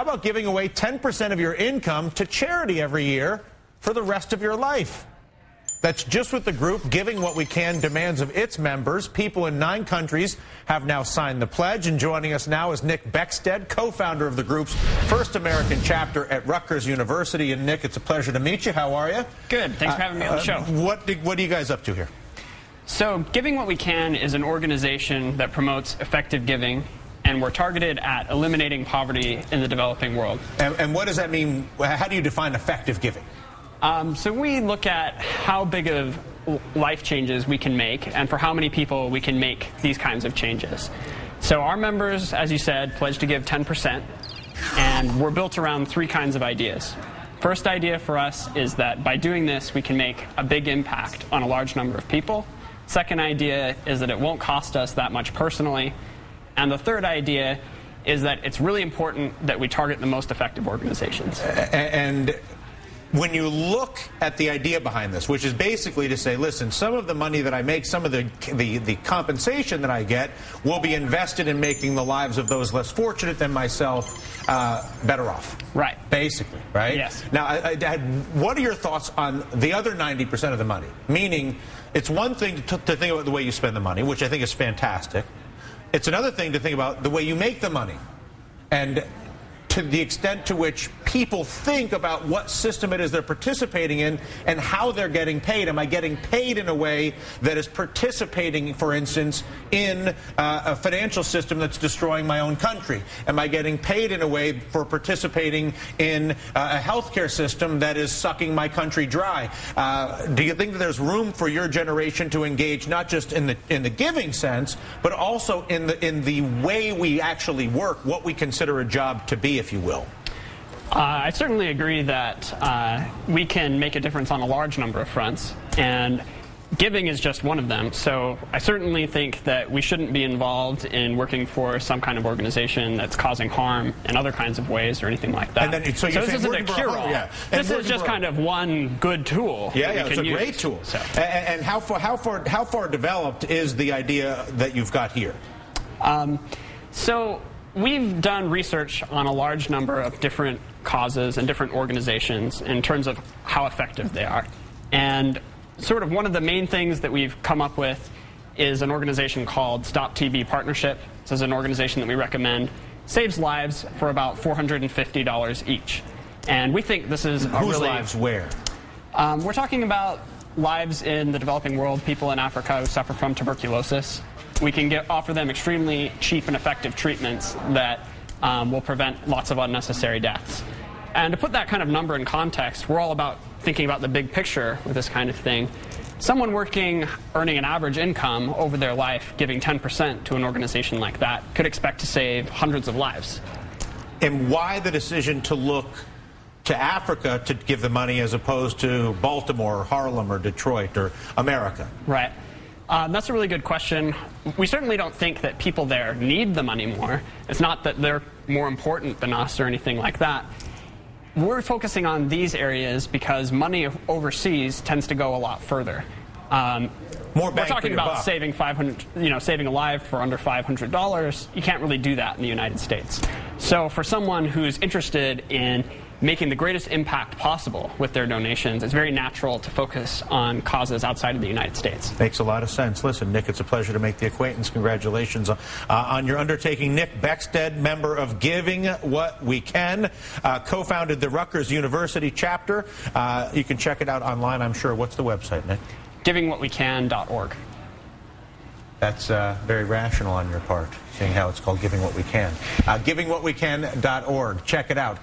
How about giving away 10% of your income to charity every year for the rest of your life? That's just what the group Giving What We Can demands of its members. People in 9 countries have now signed the pledge. And joining us now is Nick Beckstead, co-founder of the group's first American chapter at Rutgers University. And Nick, it's a pleasure to meet you. How are you? Good. Thanks for having me on the show. What are you guys up to here? So Giving What We Can is an organization that promotes effective giving, and we're targeted at eliminating poverty in the developing world. And what does that mean? How do you define effective giving? So we look at how big of life changes we can make and for how many people we can make these kinds of changes. So our members, as you said, pledge to give 10%, and we're built around 3 kinds of ideas. First idea for us is that by doing this, we can make a big impact on a large number of people. Second idea is that it won't cost us that much personally. And the third idea is that it's really important that we target the most effective organizations. And when you look at the idea behind this, which is basically to say, listen, some of the money that I make, some of the compensation that I get will be invested in making the lives of those less fortunate than myself better off. Right. Basically, right? Yes. Now, what are your thoughts on the other 90% of the money? Meaning, it's one thing to think about the way you spend the money, which I think is fantastic. It's another thing to think about the way you make the money. And to the extent to which people think about what system it is they're participating in and how they're getting paid. Am I getting paid in a way that is participating, for instance, in a financial system that's destroying my own country? Am I getting paid in a way for participating in a healthcare system that is sucking my country dry? Do you think that there's room for your generation to engage not just in the giving sense, but also in the way we actually work, what we consider a job to be, if you will? I certainly agree that we can make a difference on a large number of fronts, and giving is just one of them. So I certainly think that we shouldn't be involved in working for some kind of organization that's causing harm in other kinds of ways or anything like that. And then, so this isn't a cure-all. Yeah. This is just kind of one good tool. Yeah, that we it's can a use. great tool. So. And how far developed is the idea that you've got here? So we've done research on a large number of different causes and different organizations in terms of how effective they are. And sort of one of the main things that we've come up with is an organization called Stop TB Partnership. This is an organization that we recommend. Saves lives for about $450 each. And we think this is Whose lives where? We're talking about lives in the developing world, people in Africa who suffer from tuberculosis. We can offer them extremely cheap and effective treatments that will prevent lots of unnecessary deaths. And to put that kind of number in context, we're all about thinking about the big picture with this kind of thing. Someone earning an average income over their life, giving 10% to an organization like that, could expect to save hundreds of lives. And why the decision to look to Africa to give the money as opposed to Baltimore or Harlem or Detroit or America? Right. That's a really good question. We certainly don't think that people there need the money more. It's not that they're more important than us or anything like that. We're focusing on these areas because money overseas tends to go a lot further. More bang we're talking for your about buck. saving a life for under $500. You can't really do that in the United States. So for someone who's interested in making the greatest impact possible with their donations, it's very natural to focus on causes outside of the United States. Makes a lot of sense. Listen, Nick, it's a pleasure to make the acquaintance. Congratulations on your undertaking. Nick Beckstead, member of Giving What We Can, co-founded the Rutgers University chapter. You can check it out online, I'm sure. What's the website, Nick? GivingWhatWeCan.org. That's very rational on your part, seeing how it's called Giving What We Can. GivingWhatWeCan.org. Check it out.